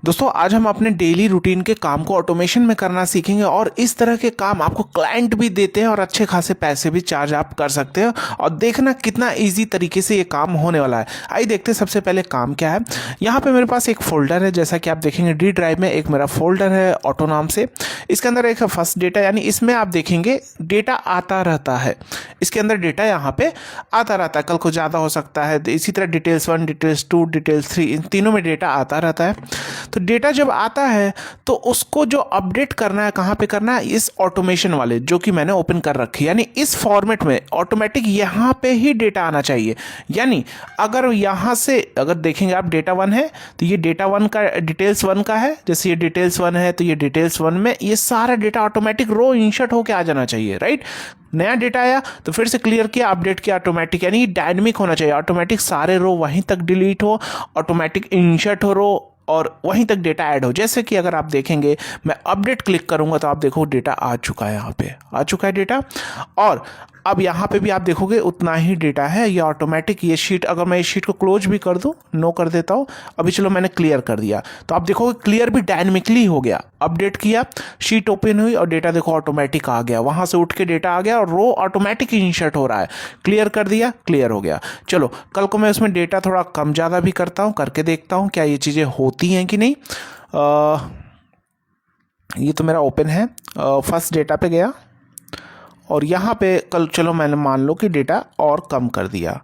दोस्तों आज हम अपने डेली रूटीन के काम को ऑटोमेशन में करना सीखेंगे और इस तरह के काम आपको क्लाइंट भी देते हैं और अच्छे खासे पैसे भी चार्ज आप कर सकते हो और देखना कितना इजी तरीके से ये काम होने वाला है। आइए देखते हैं सबसे पहले काम क्या है। यहाँ पे मेरे पास एक फोल्डर है, जैसा कि आप देखेंगे डी ड्राइव में एक मेरा फोल्डर है ऑटो नाम से। इसके अंदर एक फर्स्ट डेटा, यानी इसमें आप देखेंगे डेटा आता रहता है। इसके अंदर डेटा यहाँ पे आता रहता है, कल को ज़्यादा हो सकता है। इसी तरह डिटेल्स 1, डिटेल्स 2, डिटेल्स 3, इन तीनों में डेटा आता रहता है। तो डेटा जब आता है तो उसको जो अपडेट करना है, कहाँ पे करना है, इस ऑटोमेशन वाले जो कि मैंने ओपन कर रखी है, यानी इस फॉर्मेट में ऑटोमेटिक यहाँ पे ही डेटा आना चाहिए। यानी अगर यहाँ से अगर देखेंगे आप डेटा 1 है तो ये डेटा 1 का डिटेल्स 1 का है, जैसे ये डिटेल्स 1 है तो ये डिटेल्स 1 में ये सारा डेटा ऑटोमेटिक रो इंसर्ट होके आ जाना चाहिए, राइट। नया डेटा आया तो फिर से क्लियर किया, अपडेट किया, ऑटोमेटिक, यानी डायनेमिक होना चाहिए। ऑटोमेटिक सारे रो वहीं तक डिलीट हो, ऑटोमेटिक इंसर्ट हो रो और वहीं तक डेटा ऐड हो। जैसे कि अगर आप देखेंगे मैं अपडेट क्लिक करूंगा तो आप देखो डेटा आ चुका है, यहाँ पे आ चुका है डेटा। और अब यहाँ पे भी आप देखोगे उतना ही डेटा है, ये ऑटोमेटिक। ये शीट अगर मैं इस शीट को क्लोज भी कर दूं, नो कर देता हूँ, अभी चलो मैंने क्लियर कर दिया तो आप देखोगे क्लियर भी डायनेमिकली हो गया। अपडेट किया, शीट ओपन हुई और डेटा देखो ऑटोमेटिक आ गया, वहां से उठ के डेटा आ गया और रो ऑटोमेटिक इंसर्ट हो रहा है। क्लियर कर दिया, क्लियर हो गया। चलो कल को मैं उसमें डेटा थोड़ा कम ज़्यादा भी करता हूँ, करके देखता हूँ क्या ये चीज़ें होती हैं कि नहीं। ये तो मेरा ओपन है, फर्स्ट डेटा पे गया और यहाँ पे कल चलो मैंने मान लो कि डेटा और कम कर दिया,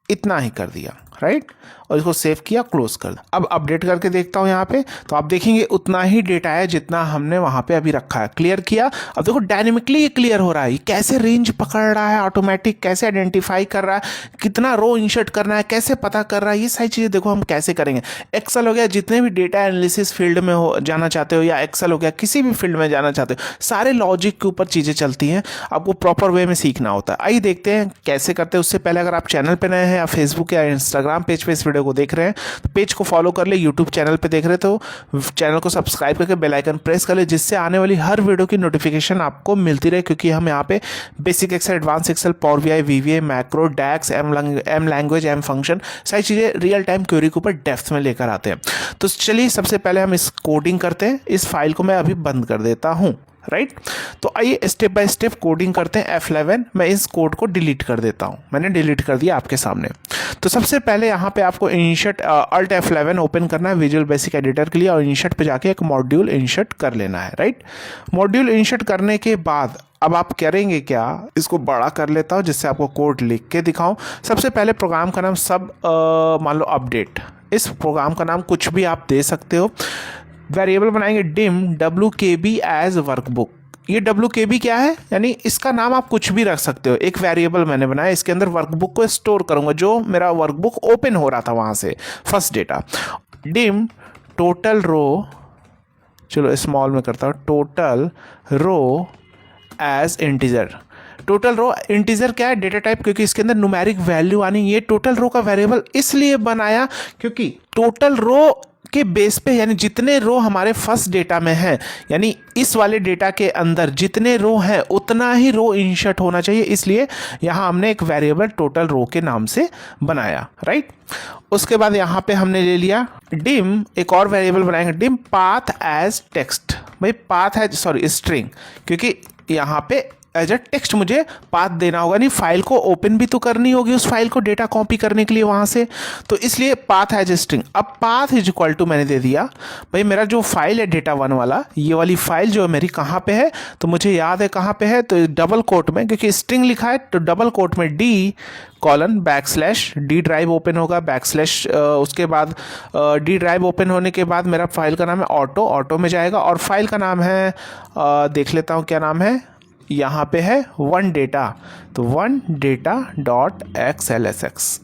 इतना ही कर दिया, राइट। और इसको सेव किया, क्लोज कर दिया। अब अपडेट करके देखता हूँ यहाँ पे तो आप देखेंगे उतना ही डेटा है जितना हमने वहाँ पे अभी रखा है। क्लियर किया, अब देखो डायनेमिकली ये क्लियर हो रहा है। कैसे रेंज पकड़ रहा है ऑटोमेटिक, कैसे आइडेंटिफाई कर रहा है, कितना रो इंसर्ट करना है, कैसे पता कर रहा है, ये सारी चीज़ें देखो हम कैसे करेंगे। एक्सेल हो गया, जितने भी डेटा एनालिसिस फील्ड में हो जाना चाहते हो, या एक्सेल हो गया, किसी भी फील्ड में जाना चाहते हो, सारे लॉजिक के ऊपर चीज़ें चलती हैं, आपको प्रॉपर वे में सीखना होता है। आइए देखते हैं कैसे करते हैं। उससे पहले अगर आप चैनल पर नए हैं या फेसबुक या इंस्टाग्राम पेज पे इस वीडियो को देख रहे हैं तो पेज को फॉलो कर ले। यूट्यूब चैनल पे देख रहे तो चैनल को सब्सक्राइब करके बेल आइकन प्रेस कर ले, जिससे आने वाली हर वीडियो की नोटिफिकेशन आपको मिलती रहे। क्योंकि हम यहाँ पे basic Excel, advance Excel, power BI, VBA, macro, DAX, M language, M function, सारी चीज़ें रियल टाइम क्वेरी के ऊपर डेप्थ में लेकर आते हैं। तो चलिए सबसे पहले हम इस कोडिंग करते हैं। इस फाइल को मैं अभी बंद कर देता हूँ, राइट। तो आइए स्टेप बाय स्टेप कोडिंग करते हैं। F11 मैं इस कोड को डिलीट कर देता हूं, मैंने डिलीट कर दिया आपके सामने। तो सबसे पहले यहाँ पे आपको इंसर्ट अल्ट F11 ओपन करना है विजुअल बेसिक एडिटर के लिए और इंसर्ट पे जाके एक मॉड्यूल इंसर्ट कर लेना है, राइट। मॉड्यूल इंसर्ट करने के बाद अब आप करेंगे क्या, इसको बड़ा कर लेता हूँ जिससे आपको कोड लिख के दिखाऊं। सबसे पहले प्रोग्राम का नाम सब मान लो अपडेट। इस प्रोग्राम का नाम कुछ भी आप दे सकते हो। वेरिएबल बनाएंगे डिम WKB एज वर्कबुक। ये WKB क्या है, यानी इसका नाम आप कुछ भी रख सकते हो। एक वेरिएबल मैंने बनाया, इसके अंदर वर्कबुक को स्टोर करूंगा, जो मेरा वर्कबुक ओपन हो रहा था वहां से, first data. Dim total row, चलो स्मॉल में करता हूँ, total row as integer. Total row integer क्या है, डेटा टाइप, क्योंकि इसके अंदर न्यूमेरिक वैल्यू आनी। ये टोटल रो का वेरिएबल इसलिए बनाया क्योंकि टोटल रो के बेस पे, यानी जितने रो हमारे फर्स्ट डेटा में हैं, यानी इस वाले डेटा के अंदर जितने रो हैं उतना ही रो इंसर्ट होना चाहिए, इसलिए यहाँ हमने एक वेरिएबल टोटल रो के नाम से बनाया, राइट। उसके बाद यहाँ पे हमने ले लिया डिम, एक और वेरिएबल बनाएंगे डिम पाथ एज टेक्स्ट। भाई पाथ है, सॉरी स्ट्रिंग, क्योंकि यहाँ पे एज अ टेक्स्ट मुझे पाथ देना होगा, नहीं फाइल को ओपन भी तो करनी होगी उस फाइल को डेटा कॉपी करने के लिए वहां से, तो इसलिए पाथ एज स्ट्रिंग। अब पाथ इज इक्वल टू मैंने दे दिया, भाई मेरा जो फाइल है डेटा 1 वाला, ये वाली फाइल जो है मेरी कहाँ पे है, तो मुझे याद है कहाँ पे है, तो डबल कोट में, क्योंकि स्ट्रिंग लिखा है तो डबल कोट में D:\\D ड्राइव ओपन होगा, उसके बाद D ड्राइव ओपन होने के बाद मेरा फाइल का नाम है ऑटो में जाएगा और फाइल का नाम है देख लेता हूँ क्या नाम है, यहाँ पे है वन डेटा, तो one data dot XLSX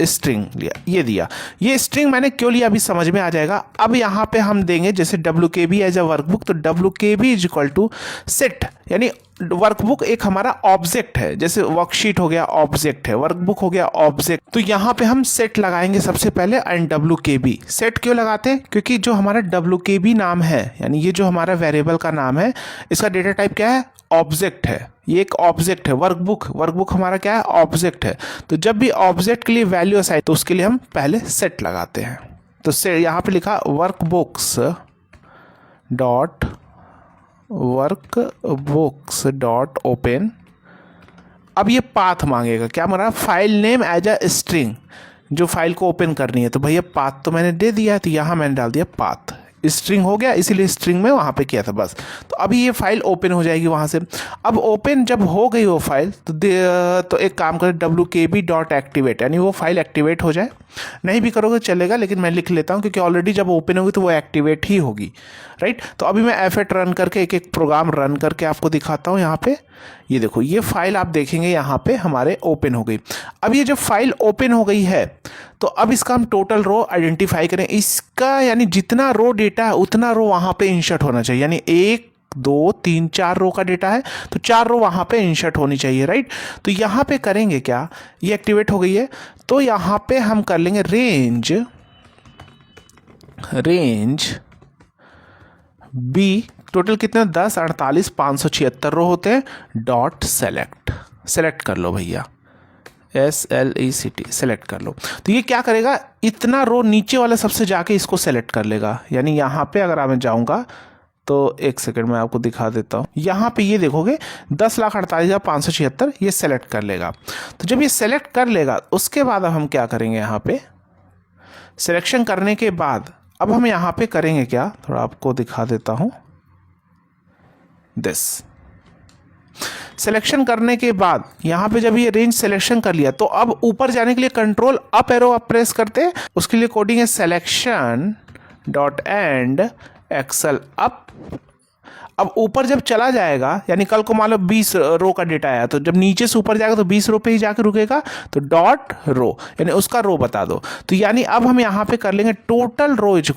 string लिया, ये दिया। ये स्ट्रिंग मैंने क्यों लिया अभी समझ में आ जाएगा। अब यहाँ पे हम देंगे जैसे WKB एज अ वर्कबुक, तो WKB is equal to set, यानी वर्कबुक एक हमारा ऑब्जेक्ट है, जैसे वर्कशीट हो गया ऑब्जेक्ट है, वर्कबुक हो गया ऑब्जेक्ट। तो यहाँ पे हम सेट लगाएंगे सबसे पहले एंड WKB। सेट क्यों लगाते हैं, क्योंकि जो हमारा WKB नाम है, यानी ये जो हमारा वेरिएबल का नाम है, इसका डेटा टाइप क्या है, ऑब्जेक्ट है। ये एक ऑब्जेक्ट है, वर्कबुक हमारा क्या है, ऑब्जेक्ट है। तो जब भी ऑब्जेक्ट के लिए वैल्यू असाइन, तो उसके लिए हम पहले सेट लगाते हैं, तो से यहाँ पे लिखा वर्कबुक्स डॉट ओपन। अब ये पाथ मांगेगा, क्या मांग रहा, file name as a string, जो फाइल को ओपन करनी है। तो भैया पाथ तो मैंने दे दिया है, तो यहाँ मैंने डाल दिया पाथ, स्ट्रिंग हो गया, इसीलिए स्ट्रिंग में वहाँ पे किया था बस। तो अभी ये फाइल ओपन हो जाएगी वहाँ से। अब ओपन जब हो गई वो फाइल तो एक काम करें, wkb.activate, यानी वो फाइल एक्टिवेट हो जाए। नहीं भी करोगे चलेगा, लेकिन मैं लिख लेता हूँ क्योंकि ऑलरेडी जब ओपन होगी तो वो एक्टिवेट ही होगी, राइट। तो अभी मैं F8 रन करके एक एक प्रोग्राम रन करके आपको दिखाता हूँ। यहाँ पे ये देखो, ये फाइल आप देखेंगे यहाँ पे हमारे ओपन हो गई। अब ये जब फाइल ओपन हो गई है तो अब इसका हम टोटल रो आइडेंटिफाई करें। इसका यानी जितना रो डेटा है उतना रो वहाँ पे इंसर्ट होना चाहिए, यानी 1 2 3 4 रो का डेटा है तो 4 रो वहाँ पे इंसर्ट होनी चाहिए, राइट। तो यहाँ पे करेंगे क्या, ये एक्टिवेट हो गई है तो यहाँ पे हम कर लेंगे रेंज बी, टोटल कितने 10 48 576 रो होते हैं, डॉट सेलेक्ट कर लो भैया, SLECT सेलेक्ट कर लो। तो ये क्या करेगा, इतना रो नीचे वाला सबसे जाके इसको सेलेक्ट कर लेगा। यानी यहाँ पे अगर मैं जाऊँगा तो एक सेकंड में आपको दिखा देता हूँ। यहाँ पे ये देखोगे 10,48,576 ये सेलेक्ट कर लेगा। तो जब ये सेलेक्ट कर लेगा उसके बाद अब हम क्या करेंगे, यहाँ पे सिलेक्शन करने के बाद अब हम यहाँ पे करेंगे क्या, थोड़ा आपको दिखा देता हूँ। दिस सिलेक्शन करने के बाद यहाँ पे जब ये रेंज सिलेक्शन कर लिया तो अब ऊपर जाने के लिए कंट्रोल अप एरो आप प्रेस करते हैं। उसके लिए कोडिंग है selection dot end Excel up. अब ऊपर जब चला जाएगा, यानी कल को मान लो 20 रो का डेटा आया, तो जब नीचे से ऊपर जाएगा तो 20 रो पे ही जाकर रुकेगा, तो डॉट रो यानी उसका रो बता दो। तो यानी अब हम यहाँ पे कर लेंगे total row is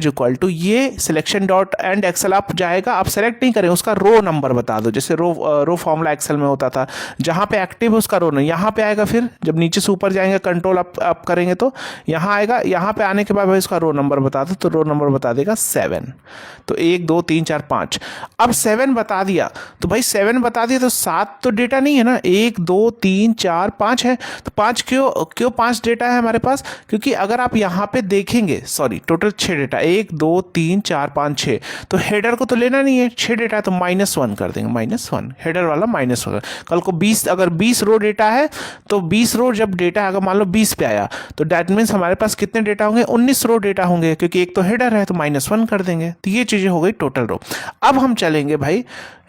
equal to ये selection dot end Excel up जाएगा। आप सेलेक्ट नहीं करें, उसका रो नंबर बता दो, जैसे रो फॉर्मूला एक्सेल में होता था, जहाँ पे एक्टिव है उसका रो नहीं, यहाँ पे आएगा। फिर जब नीचे से ऊपर जाएंगे कंट्रोल अप करेंगे तो यहाँ आएगा। यहाँ पे आने के बाद भाई उसका रो नंबर बता दो, तो रो नंबर बता देगा 7। तो 1 2 3 4 5। अब 7 बता दिया तो भाई 7 बता दिया तो 7 तो डेटा नहीं है ना, 1 2 3 4 5 है। तो 5 क्यों 5 डेटा है हमारे पास, क्योंकि अगर आप यहाँ पे देखेंगे, सॉरी टोटल 6 डेटा, 1 2 3 4 5 6। तो हेडर को तो लेना नहीं है, 6 डेटा है तो -1 कर देंगे, -1 हेडर वाला -1। कल को 20 अगर 20 रो डेटा है तो 20 रो जब डेटा अगर मान लो 20 पे आया तो डैट मीन्स हमारे पास कितने डेटा होंगे, 19 रो डेटा होंगे, क्योंकि एक तो हेडर है तो -1 कर देंगे। तो ये चीज़ें हो गई टोटल रो। अब हम चलेंगे भाई,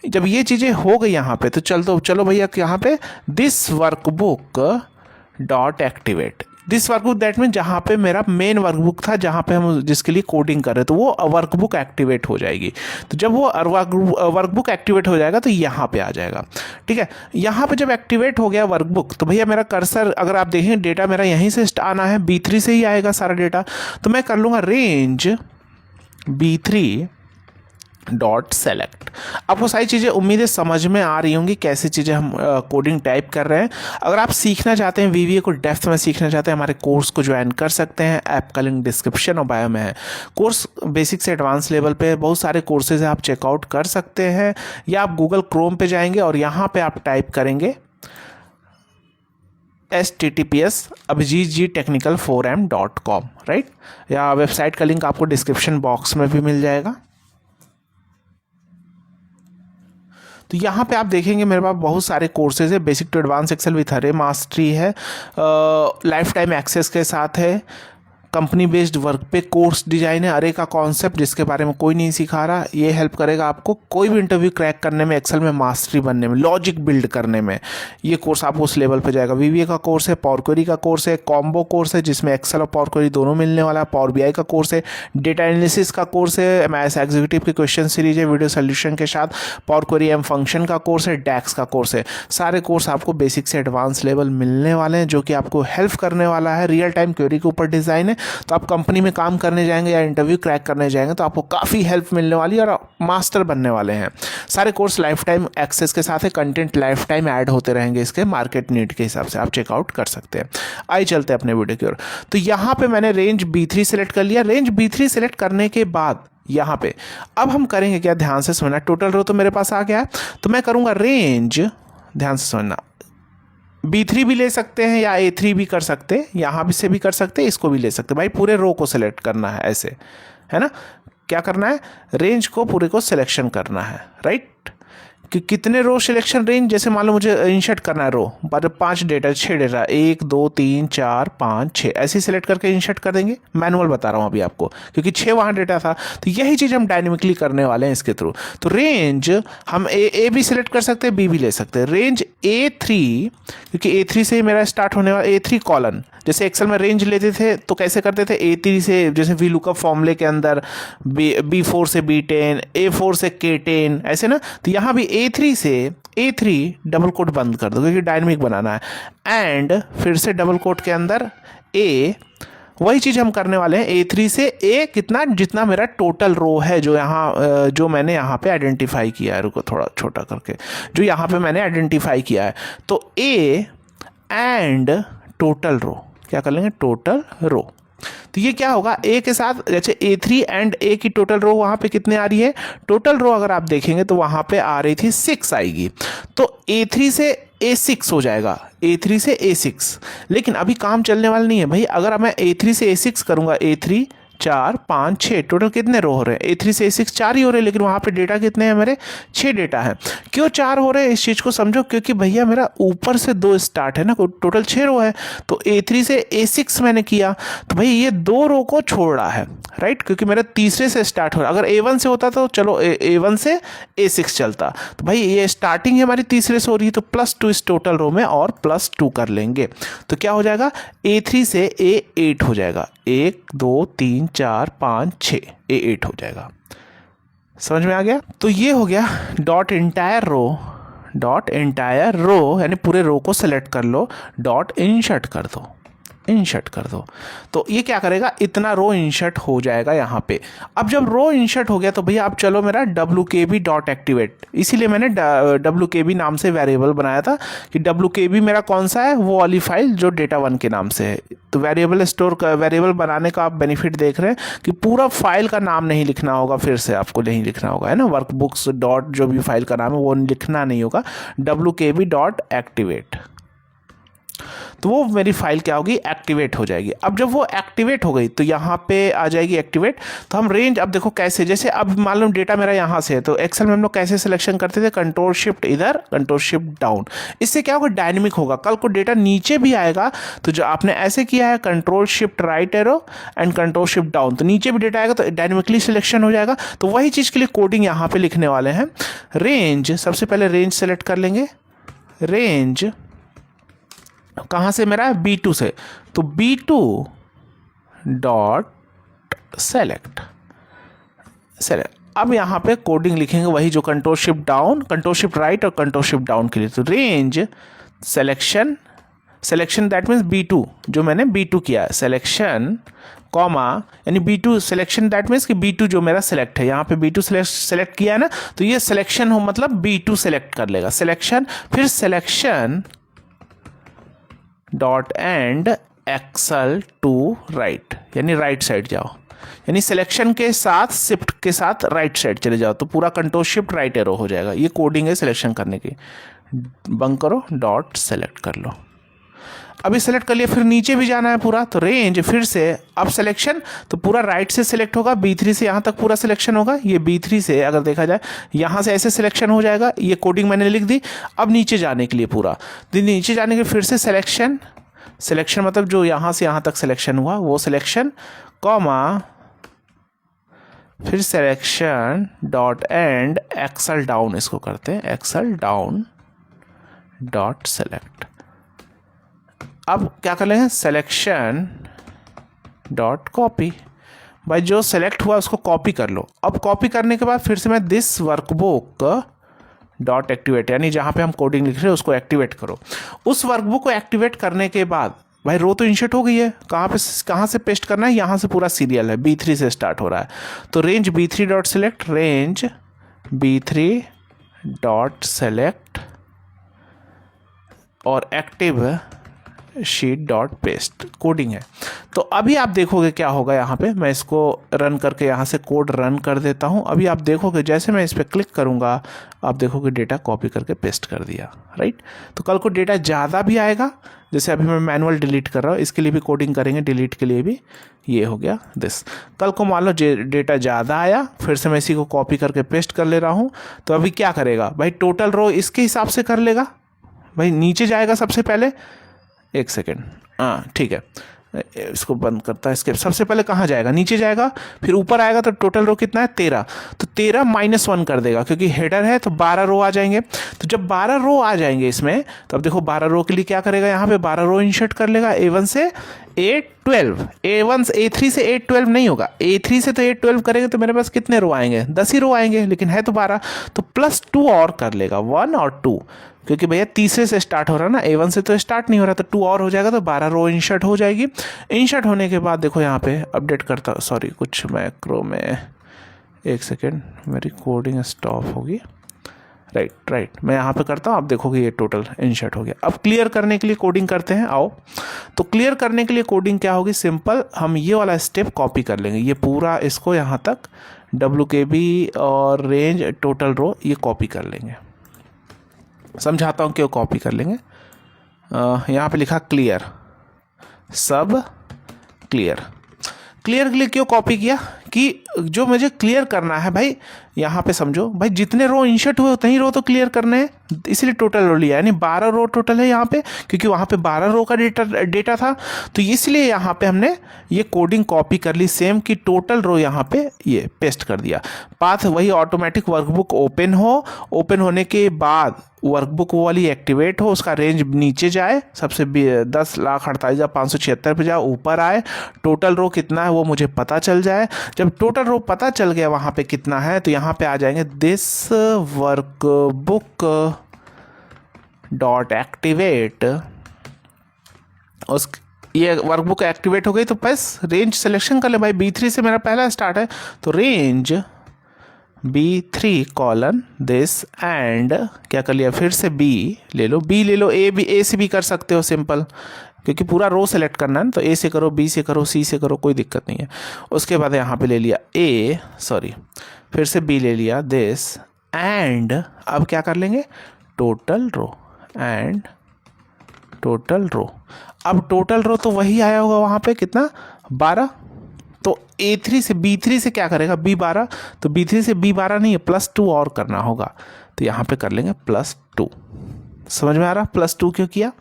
जब ये चीज़ें हो गई यहाँ पे तो चलो भैया यहाँ पे this workbook dot activate. This workbook that mean जहाँ पे मेरा मेन वर्कबुक था, जहाँ पे हम जिसके लिए कोडिंग कर रहे तो वो वर्कबुक एक्टिवेट हो जाएगी। तो जब वो वर्कबुक एक्टिवेट हो जाएगा तो यहाँ पे आ जाएगा, ठीक है। यहाँ पे जब एक्टिवेट हो गया वर्कबुक तो भैया मेरा कर्सर अगर आप देखें डेटा मेरा यहीं से आना है, B3 से ही आएगा सारा डेटा। तो मैं कर लूँगा रेंज B3 डॉट सेलेक्ट। आपको सारी चीज़ें उम्मीद है समझ में आ रही होंगी, कैसी चीज़ें हम कोडिंग टाइप कर रहे हैं। अगर आप सीखना चाहते हैं VBA को डेप्थ में सीखना चाहते हैं, हमारे कोर्स को ज्वाइन कर सकते हैं। ऐप का लिंक डिस्क्रिप्शन और बायो में है। कोर्स बेसिक से एडवांस लेवल पे बहुत सारे कोर्सेज आप चेकआउट कर सकते हैं, या आप गूगल क्रोम पे जाएंगे और यहाँ पे आप टाइप करेंगे https://abhijitechnical4m.com, राइट। या वेबसाइट का लिंक आपको डिस्क्रिप्शन बॉक्स में भी मिल जाएगा। तो यहाँ पे आप देखेंगे मेरे पास बहुत सारे कोर्सेज है। Basic to advance Excel with अरे मास्टरी है, लाइफ टाइम एक्सेस के साथ है, कंपनी बेस्ड वर्क पे कोर्स डिजाइन है, अरे का कॉन्सेप्ट जिसके बारे में कोई नहीं सिखा रहा। ये हेल्प करेगा आपको कोई भी इंटरव्यू क्रैक करने में, एक्सेल में मास्टरी बनने में, लॉजिक बिल्ड करने में। ये कोर्स आपको उस लेवल पे जाएगा। VBA का कोर्स है, पावर क्वेरी का कोर्स है, कॉम्बो कोर्स है जिसमें एक्सेल और पावर क्वेरी दोनों मिलने वाला है, पावर BI का कोर्स है, डेटा एनालिसिस का कोर्स है, MS एग्जीक्यूटिव की क्वेश्चन सीरीज है वीडियो सोल्यूशन के साथ, पावर क्वेरी एम फंक्शन का कोर्स है, DAX का कोर्स है। सारे कोर्स आपको बेसिक से एडवांस लेवल मिलने वाले हैं, जो कि आपको हेल्प करने वाला है। रियल टाइम क्वेरी के ऊपर डिज़ाइन है, तो आप कंपनी में काम करने जाएंगे या इंटरव्यू क्रैक करने जाएंगे तो आपको काफ़ी हेल्प मिलने वाली है और मास्टर बनने वाले हैं। सारे कोर्स लाइफ टाइम एक्सेस के साथ है, कंटेंट लाइफ टाइम ऐड होते रहेंगे इसके मार्केट नीड के हिसाब से, आप चेकआउट कर सकते हैं। आइए चलते हैं अपने वीडियो की ओर। तो यहाँ पे मैंने रेंज B3 सेलेक्ट कर लिया। रेंज B3 सेलेक्ट करने के बाद यहाँ पे अब हम करेंगे क्या, ध्यान से समझना। टोटल रो तो मेरे पास आ गया है, तो मैं करूँगा रेंज, ध्यान से समझना, B3 भी ले सकते हैं या A3 भी कर सकते हैं, यहाँ भी से भी कर सकते हैं, इसको भी ले सकते हैं। भाई पूरे रो को सेलेक्ट करना है ऐसे, है ना। क्या करना है, रेंज को पूरे को सिलेक्शन करना है, राइट। कि कितने रो सिलेक्शन रेंज, जैसे मान लो मुझे इंसर्ट करना है रो पर 5 डेटा 6 डेटा 1 2 3 4 5 6 ऐसे ही सिलेक्ट करके इंसर्ट कर देंगे। मैनुअल बता रहा हूँ अभी आपको, क्योंकि 6 वहाँ डेटा था, तो यही चीज़ हम डायनेमिकली करने वाले हैं इसके थ्रू। तो रेंज हम ए भी सिलेक्ट कर सकते हैं, बी भी ले सकते हैं। रेंज A3, क्योंकि A3 से मेरा स्टार्ट होने वाला, A3 कॉलन, जैसे एक्सेल में रेंज लेते थे तो कैसे करते थे, A3 से, जैसे वी लुकअप फॉर्मूले के अंदर B4 से B10, A4 से K10, ऐसे ना। तो यहाँ भी A3 से A3 डबल कोट बंद कर दो, क्योंकि डायनेमिक बनाना है। एंड फिर से डबल कोट के अंदर A, वही चीज़ हम करने वाले हैं। A3 से A कितना, जितना मेरा टोटल रो है, जो यहाँ जो मैंने यहाँ पे आइडेंटिफाई किया है, रुको थोड़ा छोटा करके, जो यहाँ पे मैंने आइडेंटिफाई किया है, तो A एंड टोटल रो, क्या कर लेंगे, टोटल रो। तो ये क्या होगा, A के साथ, जैसे A3 एंड A की टोटल रो वहाँ पे कितने आ रही है, टोटल रो अगर आप देखेंगे तो वहाँ पे आ रही थी 6 आएगी, तो A3 से A6 हो जाएगा, A3 से A6। लेकिन अभी काम चलने वाला नहीं है भाई, अगर मैं A3 से A6 करूँगा, A3 4 5 6, टोटल कितने रो हो रहे हैं, A3 से A6 4 ही हो रहे हैं, लेकिन वहाँ पे डेटा कितने हैं मेरे, 6 डेटा है। क्यों 4 हो रहे हैं, इस चीज़ को समझो, क्योंकि भैया मेरा ऊपर से 2 स्टार्ट है ना, टोटल 6 रो है, तो A3 से A6 मैंने किया, तो भाई ये 2 रो को छोड़ रहा है, राइट, क्योंकि मेरा तीसरे से स्टार्ट हो रहा है। अगर A1 से होता तो चलो A1 से A6 चलता, तो भाई ये स्टार्टिंग है हमारी तीसरे से हो रही है, तो +2 इस टोटल रो में और +2 कर लेंगे, तो क्या हो जाएगा, A3 से A8 हो जाएगा, 1 2 3 4 5 6, A8 हो जाएगा। समझ में आ गया। तो ये हो गया डॉट एंटायर रो, यानी पूरे रो को सेलेक्ट कर लो, डॉट इंसर्ट कर दो, इंसर्ट कर दो, तो ये क्या करेगा, इतना रो इंसर्ट हो जाएगा यहाँ पे। अब जब रो इंसर्ट हो गया तो भैया अब चलो मेरा WKB डॉट एक्टिवेट, इसीलिए मैंने WKB नाम से वेरिएबल बनाया था कि WKB मेरा कौन सा है, वो वाली फाइल जो data1 के नाम से है। तो वेरिएबल बनाने का आप बेनिफिट देख रहे हैं कि पूरा फाइल का नाम नहीं लिखना होगा, फिर से आपको नहीं लिखना होगा, है ना, वर्कबुक्स डॉट जो भी फाइल का नाम है वो लिखना नहीं होगा, WKB डॉट एक्टिवेट, तो वो मेरी फाइल क्या होगी, एक्टिवेट हो जाएगी। अब जब वो एक्टिवेट हो गई तो यहाँ पे आ जाएगी एक्टिवेट। तो हम रेंज, अब देखो कैसे, जैसे अब मान लो डेटा मेरा यहाँ से है, तो एक्सेल में हम लोग कैसे सिलेक्शन करते थे, कंट्रोल शिफ्ट इधर, कंट्रोल शिफ्ट डाउन, इससे क्या होगा, डायनेमिक होगा। कल को डेटा नीचे भी आएगा तो जो आपने ऐसे किया है, control shift right arrow and control shift down, तो नीचे भी डेटा आएगा तो डायनेमिकली सिलेक्शन हो जाएगा। तो वही चीज़ के लिए कोडिंग यहाँ पे लिखने वाले हैं। रेंज, सबसे पहले रेंज सेलेक्ट कर लेंगे, रेंज कहाँ से मेरा है, B2 से, तो B2 डॉट सेलेक्ट। अब यहाँ पे कोडिंग लिखेंगे वही जो control shift down, control shift right और कंट्रोल शिफ्ट डाउन के लिए। तो range selection that means B2, जो मैंने B2 किया है, सिलेक्शन कॉमा, यानी B2 सिलेक्शन दैट मीन्स कि B2 जो मेरा सेलेक्ट है, यहाँ पे B2 सेलेक्ट किया है ना, तो ये सिलेक्शन हो मतलब B2 सेलेक्ट कर लेगा, सिलेक्शन, फिर selection dot end Excel to right, यानी राइट साइड जाओ, यानी सिलेक्शन के साथ शिफ्ट के साथ राइट साइड चले जाओ, तो पूरा कंट्रोल शिफ्ट राइट एरो हो जाएगा। ये कोडिंग है सिलेक्शन करने की। बंद करो, डॉट सेलेक्ट कर लो। अभी सेलेक्ट कर लिया, फिर नीचे भी जाना है पूरा, तो रेंज फिर से अब सिलेक्शन, तो पूरा राइट से सिलेक्ट होगा, B3 से यहाँ तक पूरा सिलेक्शन होगा। ये B3 से अगर देखा जाए यहाँ से ऐसे सिलेक्शन हो जाएगा, ये कोडिंग मैंने लिख दी। अब नीचे जाने के लिए पूरा, नीचे जाने के लिए फिर से सिलेक्शन मतलब जो यहाँ से यहाँ तक सिलेक्शन हुआ वो सिलेक्शन कॉमा, फिर selection dot end Excel down, इसको करते हैं एक्सल डाउन डॉट सेलेक्ट। अब क्या कर लेंगे, सिलेक्शन डॉट कॉपी, भाई जो सेलेक्ट हुआ उसको कॉपी कर लो। अब कॉपी करने के बाद फिर से मैं दिस वर्कबुक डॉट एक्टिवेट, यानी जहाँ पे हम कोडिंग लिख रहे हैं उसको एक्टिवेट करो। उस वर्कबुक को एक्टिवेट करने के बाद भाई रो तो इंसर्ट हो गई है, कहाँ से पेस्ट करना है, यहाँ से पूरा सीरियल है, B3 से स्टार्ट हो रहा है। तो range B3 dot select, range B3 dot select और active sheet dot paste coding है। तो अभी आप देखोगे क्या होगा यहाँ पे, मैं इसको रन करके यहाँ से कोड रन कर देता हूँ। अभी आप देखोगे जैसे मैं इस पर क्लिक करूँगा आप देखोगे डेटा कॉपी करके पेस्ट कर दिया, राइट। तो कल को डेटा ज़्यादा भी आएगा, जैसे अभी मैं मैनुअल डिलीट कर रहा हूँ, इसके लिए भी कोडिंग करेंगे, डिलीट के लिए भी ये हो गया दिस। कल को मान लो डेटा ज़्यादा आया, फिर से मैं इसी को कॉपी करके पेस्ट कर ले रहा हूँ, तो अभी क्या करेगा भाई, टोटल रो इसके हिसाब से कर लेगा भाई, नीचे जाएगा सबसे पहले, एक सेकेंड, हाँ ठीक है, इसको बंद करता है। इसके सबसे पहले कहाँ जाएगा, नीचे जाएगा, फिर ऊपर आएगा तो टोटल रो कितना है 13, तो 13 -1 कर देगा क्योंकि हेडर है, तो 12 रो आ जाएंगे। तो जब 12 रो आ जाएंगे इसमें, तो अब देखो 12 रो के लिए क्या करेगा, यहाँ पे 12 रो इंसर्ट कर लेगा, A1 से A12, A3 से A12 नहीं होगा, A3 से तो A12 करेंगे तो मेरे पास कितने रो आएंगे, 10 ही रो आएंगे, लेकिन है तो 12, तो +2 और कर लेगा, 1 और 2, क्योंकि भैया तीसरे से स्टार्ट हो रहा है ना, A1 से तो स्टार्ट नहीं हो रहा, तो 2 और हो जाएगा, तो 12 रो इंसर्ट हो जाएगी। इंसर्ट होने के बाद देखो यहाँ पे अपडेट करता, सॉरी कुछ मैक्रो में, एक सेकेंड मेरी कोडिंग स्टॉप होगी, राइट मैं यहाँ पे करता हूँ, आप देखोगे ये टोटल इंसर्ट हो गया। अब क्लियर करने के लिए कोडिंग करते हैं, आओ। तो क्लियर करने के लिए कोडिंग क्या होगी, सिंपल हम ये वाला स्टेप कॉपी कर लेंगे, ये पूरा इसको यहाँ तक WKB और रेंज टोटल रो ये कॉपी कर लेंगे। समझाता हूँ क्यों कॉपी कर लेंगे। यहाँ पे लिखा क्लियर, सब क्लियर, क्लियर के लिए क्यों कॉपी किया कि जो मुझे क्लियर करना है भाई, यहाँ पे समझो भाई, जितने रो इंसर्ट हुए उतने ही रो तो क्लियर करने हैं, इसलिए टोटल रो लिया, यानी 12 रो टोटल है यहाँ पे, क्योंकि वहाँ पे 12 रो का डेटा था, तो इसलिए यहाँ पे हमने ये कोडिंग कॉपी कर ली सेम, कि टोटल रो यहाँ पे ये पेस्ट कर दिया। पाथ वही ऑटोमेटिक वर्कबुक ओपन हो, ओपन होने के बाद वर्कबुक वो वाली एक्टिवेट हो, उसका रेंज नीचे जाए, सबसे 10,48,576 पे जाए, ऊपर आए, टोटल रो कितना है वो मुझे पता चल जाए। जब टोटल रो पता चल गया वहाँ पे कितना है, तो यहाँ पे आ जाएंगे दिस वर्कबुक डॉट एक्टिवेट, उस ये वर्कबुक एक्टिवेट हो गई, तो बस रेंज सिलेक्शन कर ले भाई, B3 से मेरा पहला स्टार्ट है, तो range B3 colon this and क्या कर लिया, फिर से B ले लो, A से भी कर सकते हो सिंपल, क्योंकि पूरा रो सेलेक्ट करना है ना, तो A से करो, B से करो, C से करो, कोई दिक्कत नहीं है। उसके बाद यहाँ पे ले लिया फिर से B ले लिया दिस एंड, अब क्या कर लेंगे, total row and total row. अब टोटल रो तो वही आया होगा वहाँ पे कितना, 12, तो A3 से B3 से क्या करेगा, B12, तो B3 से B12 नहीं है, +2 और करना होगा, तो यहाँ पे कर लेंगे +2। समझ में आ रहा, +2 क्यों किया,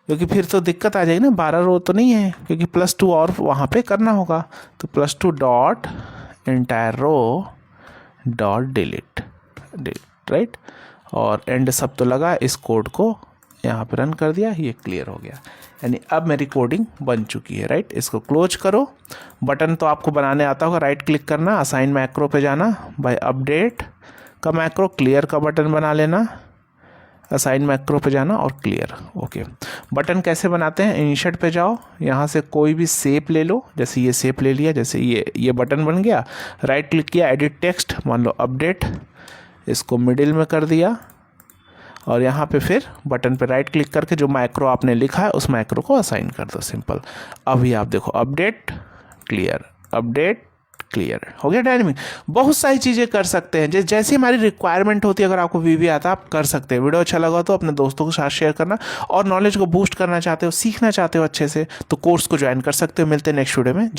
क्योंकि फिर तो दिक्कत आ जाएगी ना, 12 रो तो नहीं है, क्योंकि +2 और वहाँ पे करना होगा, तो +2 dot entire row dot delete, right, और एंड सब तो लगा, इस कोड को यहाँ पे रन कर दिया, ये क्लियर हो गया, यानी अब मेरी कोडिंग बन चुकी है, राइट। इसको क्लोज करो, बटन तो आपको बनाने आता होगा, राइट क्लिक करना, असाइन मैक्रो पे जाना, भाई अपडेट का मैक्रो, क्लियर का बटन बना लेना, असाइन मैक्रो पे जाना और क्लियर, ओके। बटन कैसे बनाते हैं, इंसर्ट पे जाओ, यहाँ से कोई भी शेप ले लो, जैसे ये शेप ले लिया, जैसे ये बटन बन गया, राइट क्लिक किया, एडिट टेक्स्ट, मान लो अपडेट, इसको मिडिल में कर दिया, और यहाँ पे फिर बटन पे राइट क्लिक करके जो मैक्रो आपने लिखा है उस मैक्रो को असाइन कर दो, सिंपल। अभी आप देखो अपडेट क्लियर, अपडेट क्लियर हो गया डायनेमिक। बहुत सारी चीज़ें कर सकते हैं, जैसी हमारी रिक्वायरमेंट होती है, अगर आपको VB आता है आप कर सकते हैं। वीडियो अच्छा लगा तो अपने दोस्तों के साथ शेयर करना, और नॉलेज को बूस्ट करना चाहते हो, सीखना चाहते हो अच्छे से, तो कोर्स को ज्वाइन कर सकते हो। मिलते हैं नेक्स्ट वीडियो में।